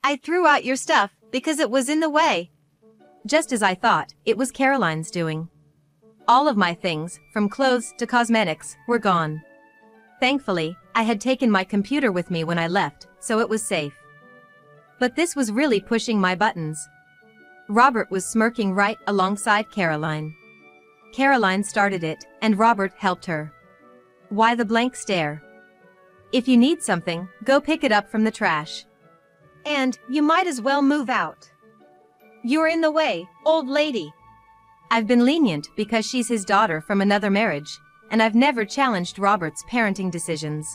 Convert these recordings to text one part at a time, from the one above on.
I threw out your stuff because it was in the way. Just as I thought, it was Caroline's doing. All of my things, from clothes to cosmetics, were gone. Thankfully, I had taken my computer with me when I left, so it was safe. But this was really pushing my buttons. Robert was smirking right alongside Caroline. Caroline started it, and Robert helped her. Why the blank stare? If you need something, go pick it up from the trash. And you might as well move out. You're in the way, old lady. I've been lenient because she's his daughter from another marriage, and I've never challenged Robert's parenting decisions.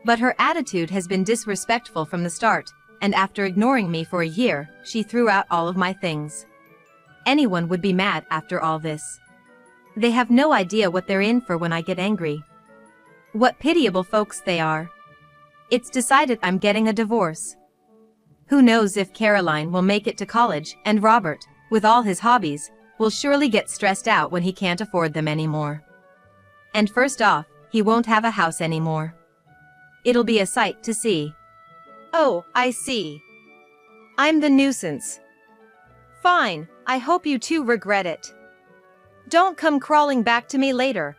But her attitude has been disrespectful from the start, and after ignoring me for a year, she threw out all of my things. Anyone would be mad after all this. They have no idea what they're in for when I get angry. What pitiable folks they are. It's decided I'm getting a divorce. Who knows if Caroline will make it to college, and Robert, with all his hobbies, will surely get stressed out when he can't afford them anymore. And first off, he won't have a house anymore. It'll be a sight to see. Oh, I see. I'm the nuisance. Fine, I hope you two regret it. Don't come crawling back to me later.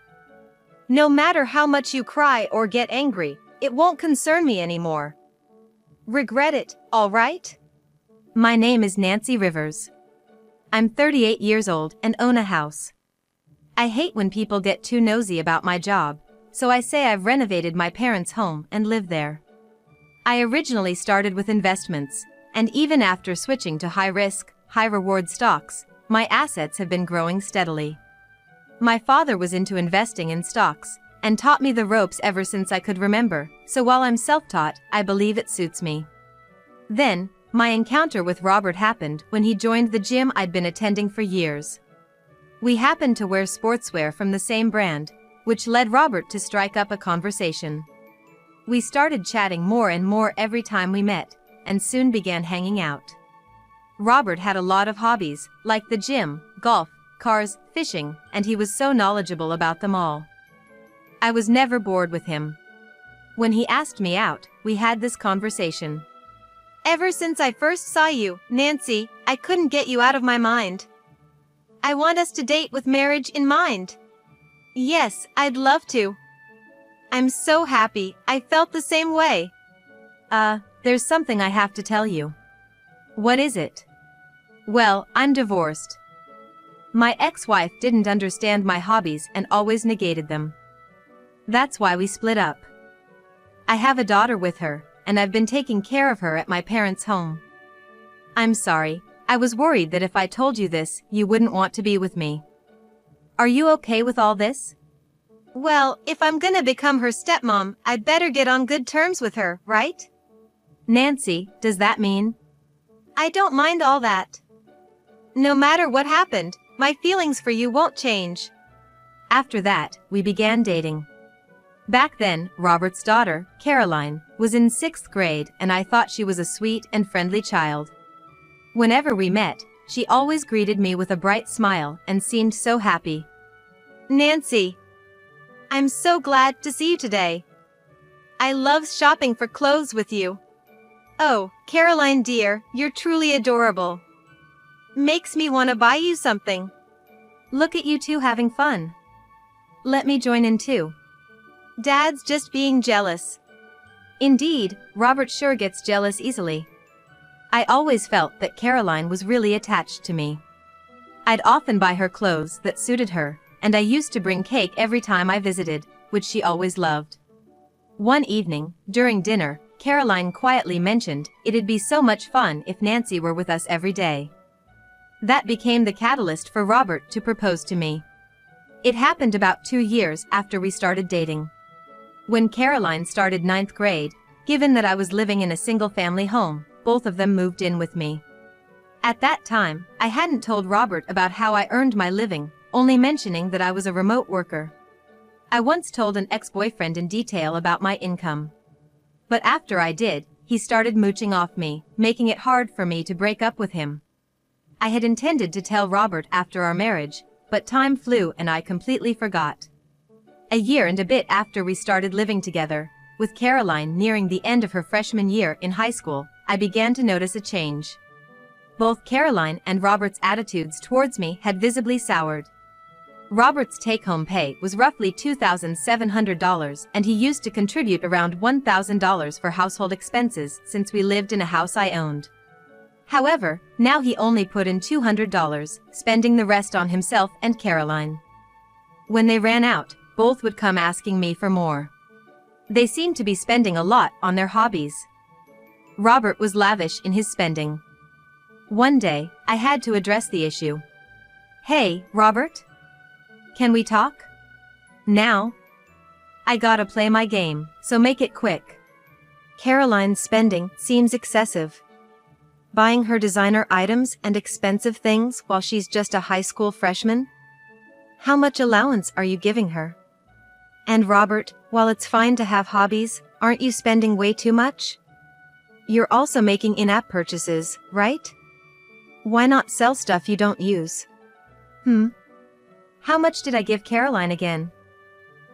No matter how much you cry or get angry, it won't concern me anymore. Regret it, all right? My name is Nancy Rivers. I'm 38 years old and own a house. I hate when people get too nosy about my job, so I say I've renovated my parents' home and live there. I originally started with investments, and even after switching to high-risk, high-reward stocks, my assets have been growing steadily. My father was into investing in stocks, and taught me the ropes ever since I could remember, so while I'm self-taught, I believe it suits me. Then, my encounter with Robert happened when he joined the gym I'd been attending for years. We happened to wear sportswear from the same brand, which led Robert to strike up a conversation. We started chatting more and more every time we met, and soon began hanging out. Robert had a lot of hobbies, like the gym, golf, cars, fishing, and he was so knowledgeable about them all. I was never bored with him. When he asked me out, we had this conversation. Ever since I first saw you, Nancy, I couldn't get you out of my mind. I want us to date with marriage in mind. Yes, I'd love to. I'm so happy, I felt the same way. There's something I have to tell you. What is it? Well, I'm divorced. My ex-wife didn't understand my hobbies and always negated them. That's why we split up. I have a daughter with her, and I've been taking care of her at my parents' home. I'm sorry, I was worried that if I told you this, you wouldn't want to be with me. Are you okay with all this? Well, if I'm gonna become her stepmom, I'd better get on good terms with her, right? Nancy, does that mean? I don't mind all that. No matter what happened, my feelings for you won't change. After that, we began dating. Back then, Robert's daughter, Caroline, was in 6th grade and I thought she was a sweet and friendly child. Whenever we met, she always greeted me with a bright smile and seemed so happy. Nancy, I'm so glad to see you today. I love shopping for clothes with you. Oh, Caroline dear, you're truly adorable. Makes me want to buy you something. Look at you two having fun. Let me join in too. Dad's just being jealous. Indeed, Robert sure gets jealous easily. I always felt that Caroline was really attached to me. I'd often buy her clothes that suited her, and I used to bring cake every time I visited, which she always loved. One evening, during dinner, Caroline quietly mentioned it'd be so much fun if Nancy were with us every day. That became the catalyst for Robert to propose to me. It happened about 2 years after we started dating. When Caroline started 9th grade, given that I was living in a single-family home, both of them moved in with me. At that time, I hadn't told Robert about how I earned my living, only mentioning that I was a remote worker. I once told an ex-boyfriend in detail about my income. But after I did, he started mooching off me, making it hard for me to break up with him. I had intended to tell Robert after our marriage, but time flew and I completely forgot. A year and a bit after we started living together, with Caroline nearing the end of her freshman year in high school, I began to notice a change. Both Caroline and Robert's attitudes towards me had visibly soured. Robert's take-home pay was roughly $2,700, and he used to contribute around $1,000 for household expenses since we lived in a house I owned. However, now he only put in $200, spending the rest on himself and Caroline. When they ran out, both would come asking me for more. They seemed to be spending a lot on their hobbies. Robert was lavish in his spending. One day, I had to address the issue. "Hey, Robert? Can we talk? Now? I gotta play my game, so make it quick." Caroline's spending seems excessive. Buying her designer items and expensive things while she's just a high school freshman? How much allowance are you giving her? And Robert, while it's fine to have hobbies, aren't you spending way too much? You're also making in-app purchases, right? Why not sell stuff you don't use? How much did I give Caroline again?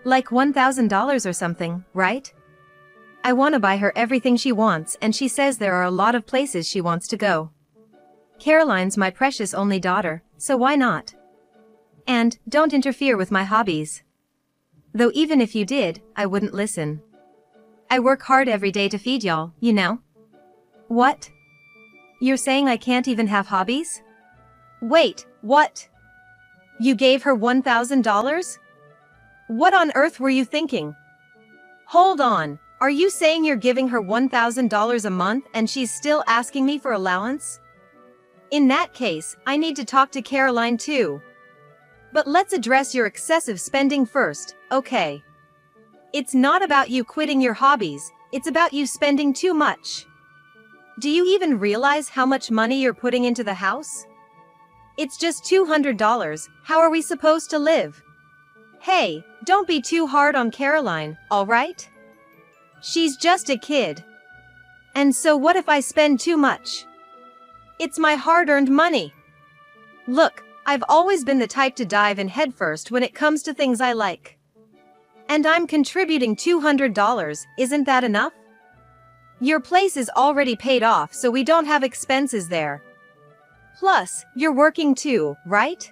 Like $1,000 or something, right? I want to buy her everything she wants, and she says there are a lot of places she wants to go. Caroline's my precious only daughter, so why not? And don't interfere with my hobbies. Though even if you did, I wouldn't listen. I work hard every day to feed y'all, you know. What? You're saying I can't even have hobbies? Wait, what? You gave her $1,000? What on earth were you thinking? Hold on, are you saying you're giving her $1,000 a month and she's still asking me for allowance? In that case, I need to talk to Caroline too. But let's address your excessive spending first, okay? It's not about you quitting your hobbies, it's about you spending too much. Do you even realize how much money you're putting into the house? It's just $200, how are we supposed to live? Hey, don't be too hard on Caroline, alright? She's just a kid. And so what if I spend too much? It's my hard-earned money. Look, I've always been the type to dive in headfirst when it comes to things I like. And I'm contributing $200, isn't that enough? Your place is already paid off, so we don't have expenses there. Plus, you're working too, right?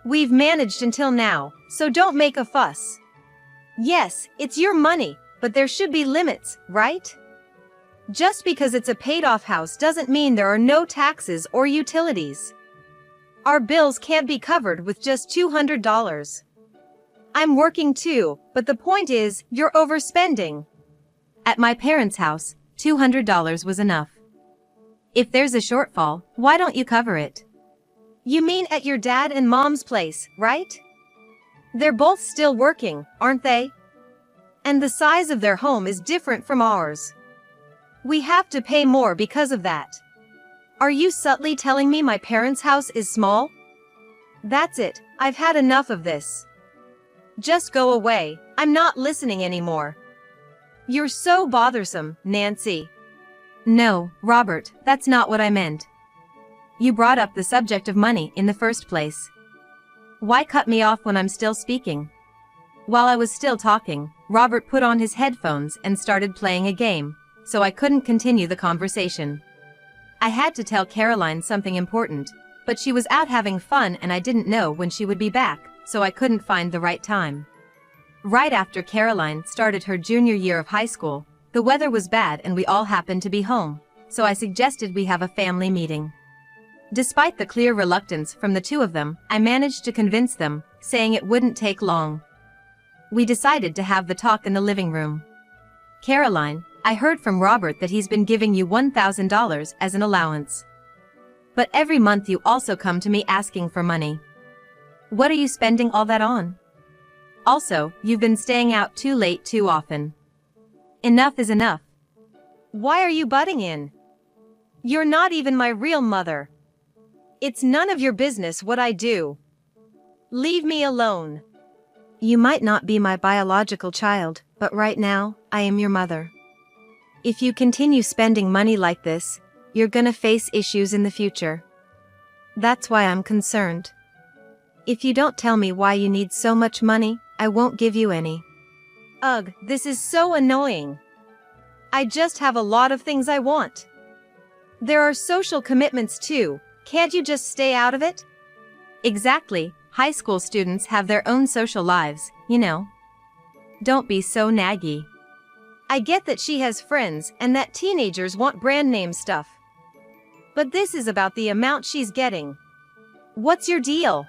We've managed until now, so don't make a fuss. Yes, it's your money, but there should be limits, right? Just because it's a paid-off house doesn't mean there are no taxes or utilities. Our bills can't be covered with just $200. I'm working too, but the point is, you're overspending. At my parents' house, $200 was enough. If there's a shortfall, why don't you cover it? You mean at your dad and mom's place, right? They're both still working, aren't they? And the size of their home is different from ours. We have to pay more because of that. Are you subtly telling me my parents' house is small? That's it, I've had enough of this. Just go away, I'm not listening anymore. You're so bothersome, Nancy. No, Robert, that's not what I meant. You brought up the subject of money in the first place. Why cut me off when I'm still speaking? While I was still talking, Robert put on his headphones and started playing a game, so I couldn't continue the conversation. I had to tell Caroline something important, but she was out having fun and I didn't know when she would be back, so I couldn't find the right time. Right after Caroline started her junior year of high school, the weather was bad and we all happened to be home, so I suggested we have a family meeting. Despite the clear reluctance from the two of them, I managed to convince them, saying it wouldn't take long. We decided to have the talk in the living room. "Caroline, I heard from Robert that he's been giving you $1,000 as an allowance. But every month you also come to me asking for money. What are you spending all that on? Also, you've been staying out too late too often. Enough is enough." Why are you butting in? You're not even my real mother. It's none of your business what I do. Leave me alone. You might not be my biological child, but right now, I am your mother. If you continue spending money like this, you're gonna face issues in the future. That's why I'm concerned. If you don't tell me why you need so much money, I won't give you any. Ugh, this is so annoying. I just have a lot of things I want. There are social commitments too. Can't you just stay out of it? Exactly, high school students have their own social lives, you know. Don't be so naggy. I get that she has friends and that teenagers want brand name stuff. But this is about the amount she's getting. What's your deal?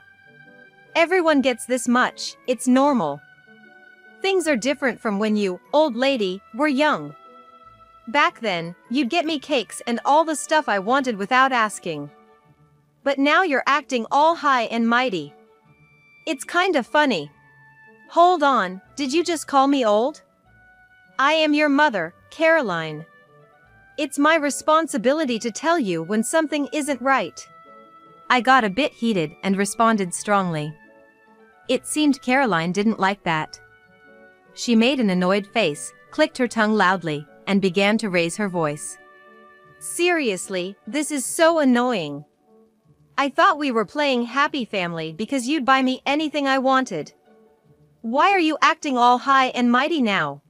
Everyone gets this much, it's normal. Things are different from when you, old lady, were young. Back then, you'd get me cakes and all the stuff I wanted without asking. But now you're acting all high and mighty. It's kinda funny. Hold on, did you just call me old? I am your mother, Caroline. It's my responsibility to tell you when something isn't right. I got a bit heated and responded strongly. It seemed Caroline didn't like that. She made an annoyed face, clicked her tongue loudly, and began to raise her voice. Seriously, this is so annoying. I thought we were playing Happy Family because you'd buy me anything I wanted. Why are you acting all high and mighty now?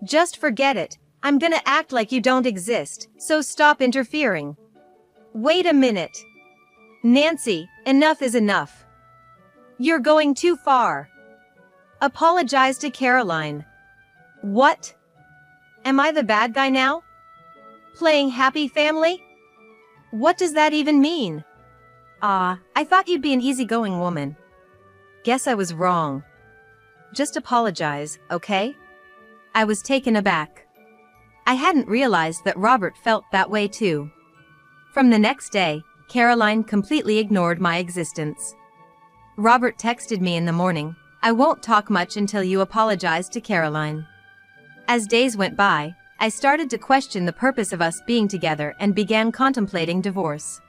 Just forget it, I'm gonna act like you don't exist, so stop interfering. Wait a minute. Nancy, enough is enough. You're going too far. Apologize to Caroline. What? Am I the bad guy now? Playing Happy Family? What does that even mean? I thought you'd be an easygoing woman. Guess I was wrong. Just apologize, okay? I was taken aback. I hadn't realized that Robert felt that way too. From the next day, Caroline completely ignored my existence. Robert texted me in the morning, "I won't talk much until you apologize to Caroline." As days went by, I started to question the purpose of us being together and began contemplating divorce.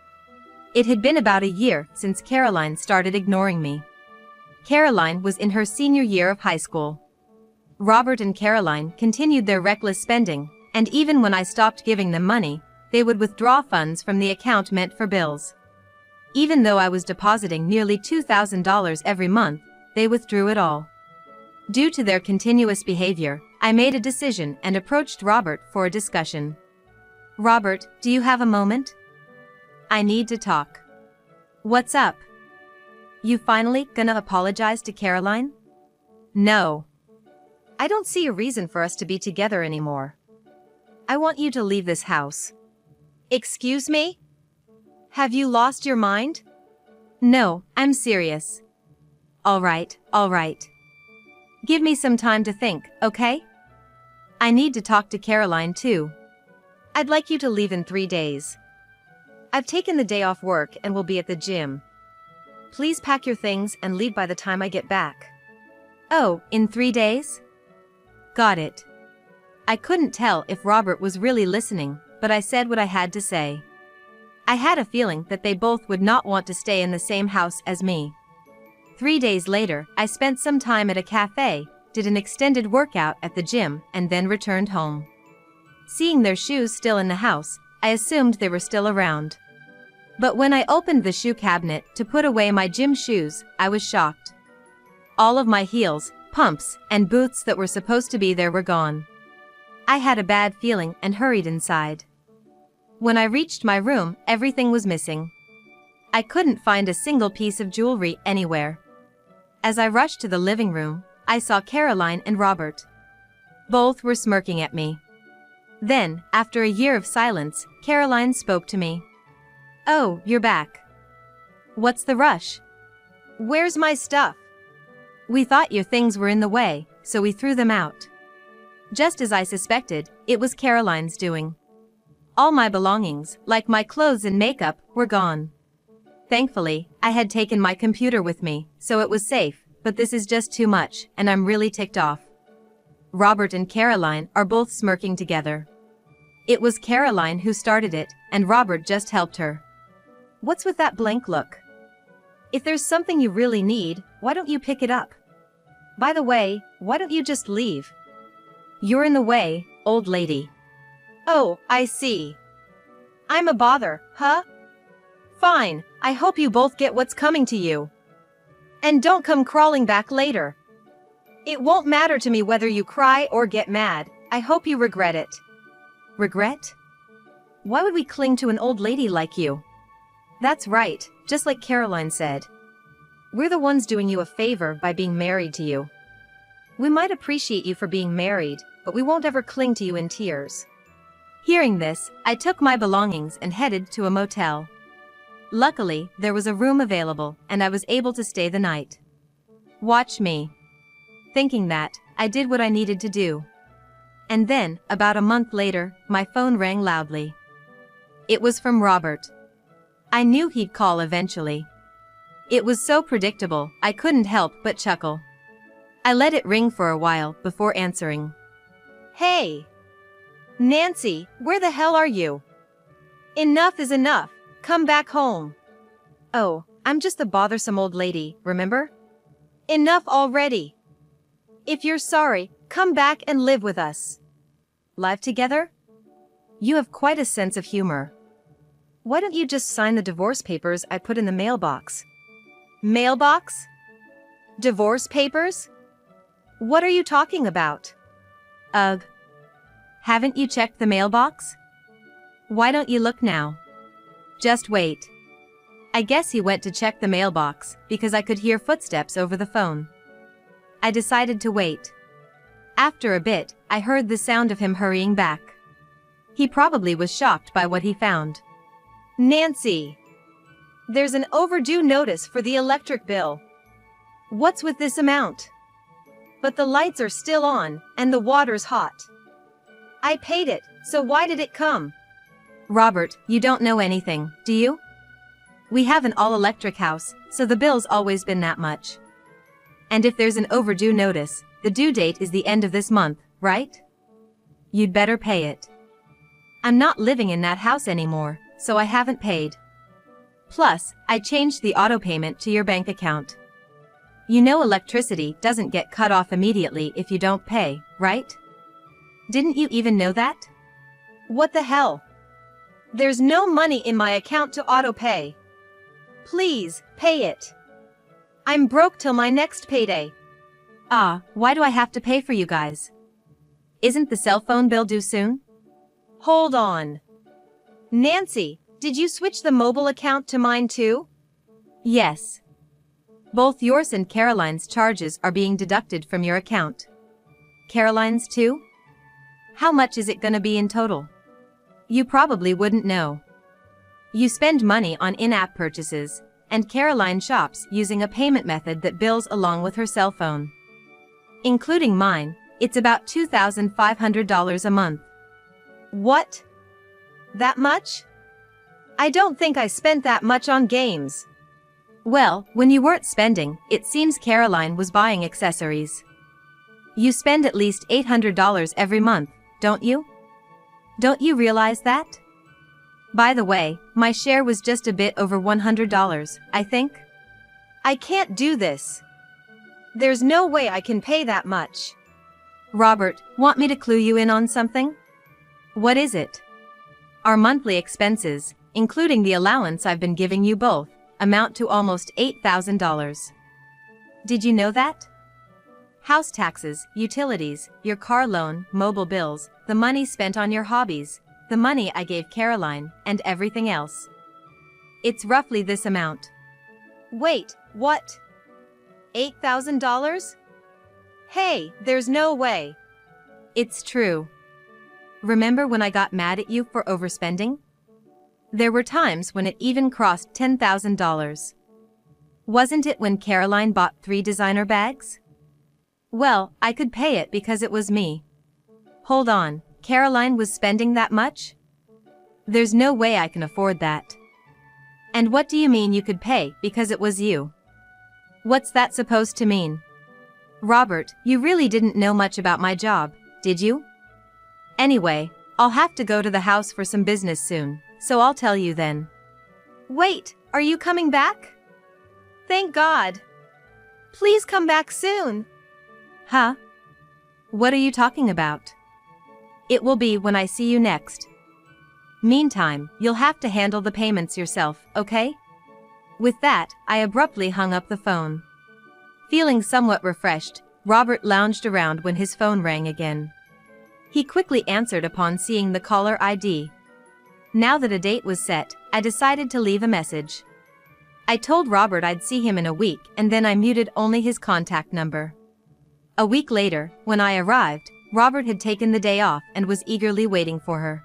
It had been about a year since Caroline started ignoring me. Caroline was in her senior year of high school. Robert and Caroline continued their reckless spending, and even when I stopped giving them money, they would withdraw funds from the account meant for bills. Even though I was depositing nearly $2,000 every month, they withdrew it all. Due to their continuous behavior, I made a decision and approached Robert for a discussion. "Robert, do you have a moment? I need to talk." "What's up? You finally gonna apologize to Caroline?" "No. I don't see a reason for us to be together anymore. I want you to leave this house." Excuse me? Have you lost your mind? "No, I'm serious." All right. Give me some time to think, okay? I need to talk to Caroline too. I'd like you to leave in 3 days. I've taken the day off work and will be at the gym. Please pack your things and leave by the time I get back. Oh, in 3 days? Got it. I couldn't tell if Robert was really listening, but I said what I had to say. I had a feeling that they both would not want to stay in the same house as me. 3 days later, I spent some time at a cafe, did an extended workout at the gym, and then returned home. Seeing their shoes still in the house, I assumed they were still around. But when I opened the shoe cabinet to put away my gym shoes, I was shocked. All of my heels, pumps, and boots that were supposed to be there were gone. I had a bad feeling and hurried inside. When I reached my room, everything was missing. I couldn't find a single piece of jewelry anywhere. As I rushed to the living room, I saw Caroline and Robert. Both were smirking at me. Then, after a year of silence, Caroline spoke to me. "Oh, you're back. What's the rush?" Where's my stuff? "We thought your things were in the way, so we threw them out." Just as I suspected, it was Caroline's doing. All my belongings, like my clothes and makeup, were gone. Thankfully, I had taken my computer with me, so it was safe, but this is just too much, and I'm really ticked off. Robert and Caroline are both smirking together. It was Caroline who started it, and Robert just helped her. What's with that blank look? If there's something you really need, why don't you pick it up? By the way, why don't you just leave? You're in the way, old lady. Oh, I see. I'm a bother, huh? Fine, I hope you both get what's coming to you. And don't come crawling back later. It won't matter to me whether you cry or get mad, I hope you regret it. Regret? Why would we cling to an old lady like you? That's right, just like Caroline said. We're the ones doing you a favor by being married to you. We might appreciate you for being married, but we won't ever cling to you in tears. Hearing this, I took my belongings and headed to a motel. Luckily, there was a room available, and I was able to stay the night. Watch me. Thinking that, I did what I needed to do. And then, about a month later, my phone rang loudly. It was from Robert. I knew he'd call eventually. It was so predictable, I couldn't help but chuckle. I let it ring for a while before answering. Hey! Nancy, where the hell are you? Enough is enough. Come back home. Oh, I'm just a bothersome old lady, remember? Enough already. If you're sorry, come back and live with us. Live together? You have quite a sense of humor. Why don't you just sign the divorce papers I put in the mailbox? Mailbox? Divorce papers? What are you talking about? Ugh. Haven't you checked the mailbox? Why don't you look now? Just wait. I guess he went to check the mailbox because I could hear footsteps over the phone. I decided to wait. After a bit, I heard the sound of him hurrying back. He probably was shocked by what he found. Nancy! There's an overdue notice for the electric bill. What's with this amount? But the lights are still on, and the water's hot. I paid it, so why did it come? Robert, you don't know anything, do you? We have an all-electric house, so the bill's always been that much. And if there's an overdue notice, the due date is the end of this month, right? You'd better pay it. I'm not living in that house anymore, so I haven't paid. Plus, I changed the auto payment to your bank account. You know electricity doesn't get cut off immediately if you don't pay, right? Didn't you even know that? What the hell? There's no money in my account to auto pay. Please, pay it. I'm broke till my next payday. Ah, why do I have to pay for you guys? Isn't the cell phone bill due soon? Hold on. Nancy, did you switch the mobile account to mine too? Yes. Both yours and Caroline's charges are being deducted from your account. Caroline's too? How much is it gonna be in total? You probably wouldn't know. You spend money on in-app purchases, and Caroline shops using a payment method that bills along with her cell phone. Including mine, it's about $2,500 a month. What? That much? I don't think I spent that much on games. Well, when you weren't spending, it seems Caroline was buying accessories. You spend at least $800 every month, don't you? Don't you realize that? By the way, my share was just a bit over $100, I think. I can't do this. There's no way I can pay that much. Robert, want me to clue you in on something? What is it? Our monthly expenses, including the allowance I've been giving you both, amount to almost $8,000. Did you know that? House taxes, utilities, your car loan, mobile bills, the money spent on your hobbies, the money I gave Caroline, and everything else. It's roughly this amount. Wait, what? $8,000? Hey, there's no way. It's true. Remember when I got mad at you for overspending? There were times when it even crossed $10,000. Wasn't it when Caroline bought 3 designer bags? Well, I could pay it because it was me. Hold on, Caroline was spending that much? There's no way I can afford that. And what do you mean you could pay because it was you? What's that supposed to mean? Robert, you really didn't know much about my job, did you? Anyway, I'll have to go to the house for some business soon, so I'll tell you then. Wait, are you coming back? Thank God. Please come back soon. Huh? What are you talking about? It will be when I see you next. Meantime, you'll have to handle the payments yourself, okay? With that, I abruptly hung up the phone. Feeling somewhat refreshed, Robert lounged around when his phone rang again. He quickly answered upon seeing the caller ID. Now that a date was set, I decided to leave a message. I told Robert I'd see him in a week, and then I muted only his contact number. A week later, when I arrived, Robert had taken the day off and was eagerly waiting for her.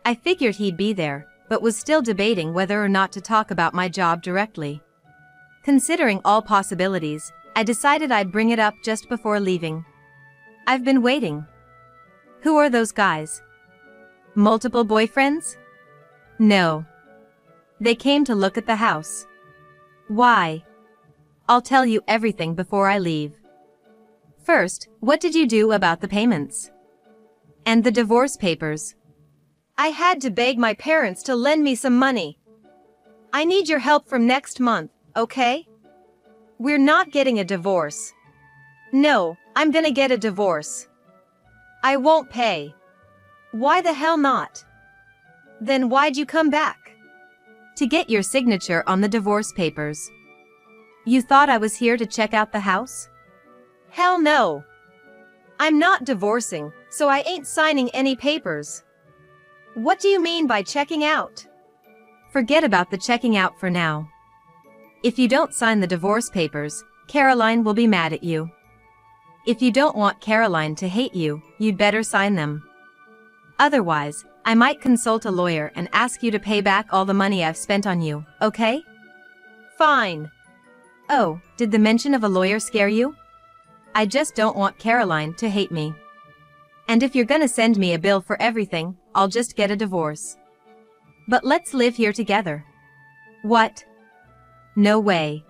I figured he'd be there, but was still debating whether or not to talk about my job directly. Considering all possibilities, I decided I'd bring it up just before leaving. I've been waiting. Who are those guys? Multiple boyfriends? No. They came to look at the house. Why? I'll tell you everything before I leave. First, what did you do about the payments? And the divorce papers? I had to beg my parents to lend me some money. I need your help from next month, okay? We're not getting a divorce. No, I'm gonna get a divorce. I won't pay. Why the hell not? Then why'd you come back? To get your signature on the divorce papers. You thought I was here to check out the house? Hell no. I'm not divorcing, so I ain't signing any papers. What do you mean by checking out? Forget about the checking out for now. If you don't sign the divorce papers, Caroline will be mad at you. If you don't want Caroline to hate you, you'd better sign them. Otherwise, I might consult a lawyer and ask you to pay back all the money I've spent on you, okay? Fine. Oh, did the mention of a lawyer scare you? I just don't want Caroline to hate me. And if you're gonna send me a bill for everything, I'll just get a divorce. But let's live here together. What? No way.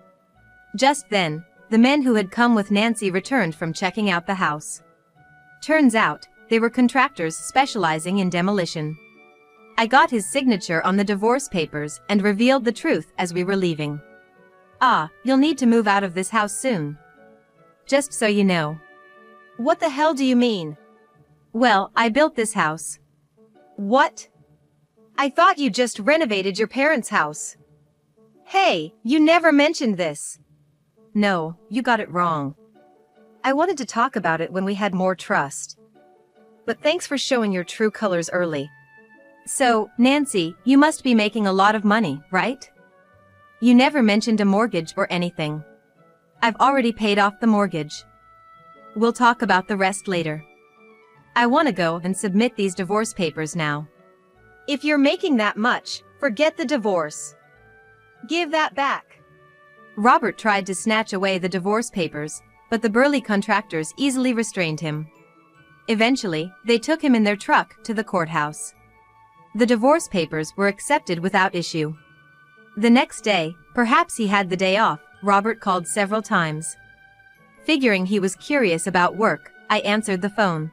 Just then, the men who had come with Nancy returned from checking out the house. Turns out, they were contractors specializing in demolition. I got his signature on the divorce papers and revealed the truth as we were leaving. Ah, you'll need to move out of this house soon. Just so you know. What the hell do you mean? Well, I built this house. What? I thought you just renovated your parents' house. Hey, you never mentioned this. No, you got it wrong. I wanted to talk about it when we had more trust. But thanks for showing your true colors early. So, Nancy, you must be making a lot of money, right? You never mentioned a mortgage or anything. I've already paid off the mortgage. We'll talk about the rest later. I want to go and submit these divorce papers now. If you're making that much, forget the divorce. Give that back. Robert tried to snatch away the divorce papers, but the burly contractors easily restrained him. Eventually, they took him in their truck to the courthouse. The divorce papers were accepted without issue. The next day, perhaps he had the day off, Robert called several times. Figuring he was curious about work, I answered the phone.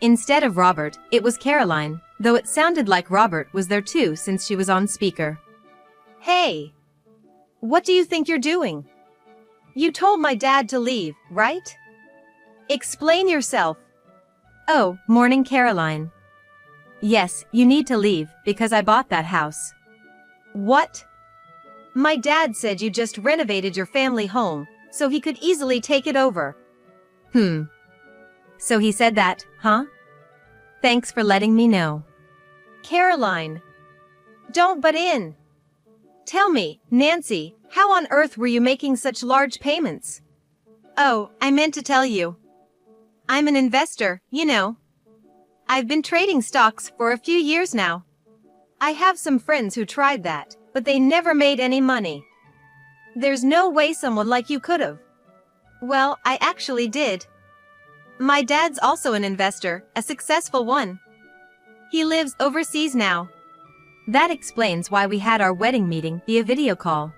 Instead of Robert, it was Caroline, though it sounded like Robert was there too since she was on speaker. Hey! What do you think you're doing? You told my dad to leave, right? Explain yourself. Oh, morning Caroline. Yes, you need to leave, because I bought that house. What? My dad said you just renovated your family home, so he could easily take it over. So he said that, huh? Thanks for letting me know. Caroline. Don't butt in. Tell me, Nancy, how on earth were you making such large payments? Oh, I meant to tell you. I'm an investor, you know. I've been trading stocks for a few years now. I have some friends who tried that, but they never made any money. There's no way someone like you could've. Well, I actually did. My dad's also an investor, a successful one. He lives overseas now. That explains why we had our wedding meeting via video call.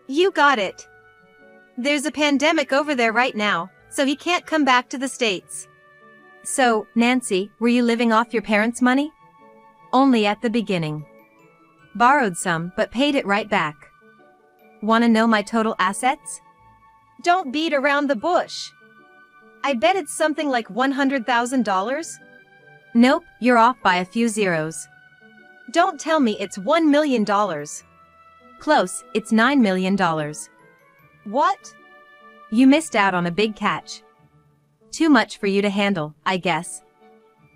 You got it. There's a pandemic over there right now, so he can't come back to the States. So, Nancy, were you living off your parents' money? Only at the beginning. Borrowed some, but paid it right back. Wanna know my total assets? Don't beat around the bush. I bet it's something like $100,000? Nope, you're off by a few zeros. Don't tell me it's $1 million. Close, it's $9 million. What? You missed out on a big catch. Too much for you to handle, I guess.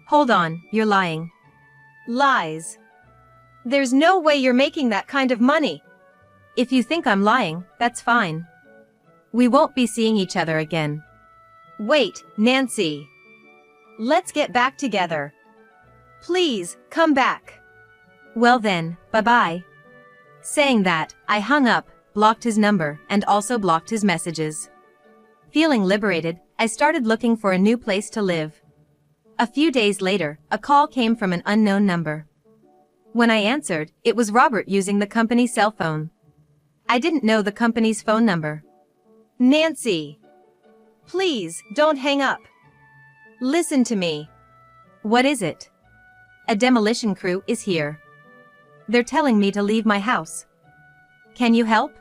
Hold on, you're lying. Lies. There's no way you're making that kind of money. If you think I'm lying, that's fine. We won't be seeing each other again. Wait, Nancy. Let's get back together. Please, come back. Well then, bye-bye. Saying that, I hung up, blocked his number, and also blocked his messages. Feeling liberated, I started looking for a new place to live. A few days later, a call came from an unknown number. When I answered, it was Robert using the company cell phone. I didn't know the company's phone number. Nancy. Please, don't hang up. Listen to me. What is it? A demolition crew is here. They're telling me to leave my house. Can you help?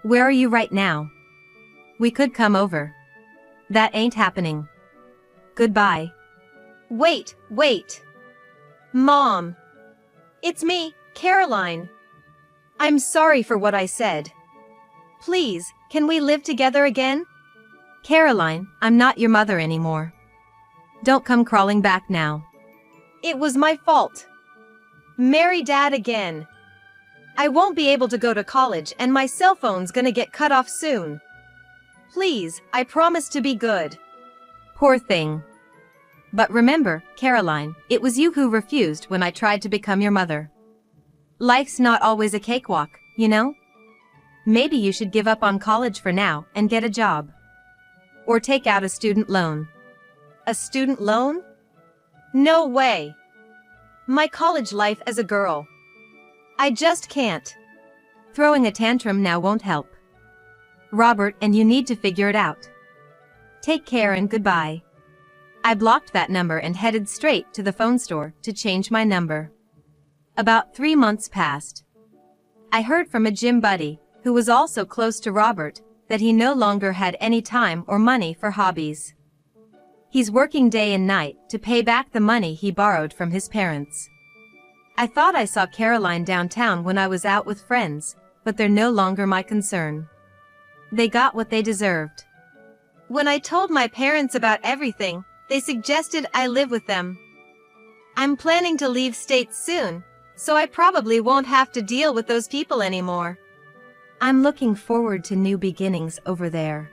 Where are you right now? We could come over. That ain't happening. Goodbye. Wait. Mom. It's me, Caroline. I'm sorry for what I said. Please, can we live together again? Caroline, I'm not your mother anymore. Don't come crawling back now. It was my fault. Marry Dad again. I won't be able to go to college and my cell phone's gonna get cut off soon. Please, I promise to be good. Poor thing. But remember, Caroline, it was you who refused when I tried to become your mother. Life's not always a cakewalk, you know? Maybe you should give up on college for now and get a job. Or take out a student loan. A student loan? No way. My college life as a girl. I just can't. Throwing a tantrum now won't help. Robert, and you need to figure it out. Take care and goodbye. I blocked that number and headed straight to the phone store to change my number. About 3 months passed. I heard from a gym buddy, who was also close to Robert, that he no longer had any time or money for hobbies. He's working day and night to pay back the money he borrowed from his parents. I thought I saw Caroline downtown when I was out with friends, but they're no longer my concern. They got what they deserved. When I told my parents about everything, they suggested I live with them. I'm planning to leave state soon, so I probably won't have to deal with those people anymore. I'm looking forward to new beginnings over there.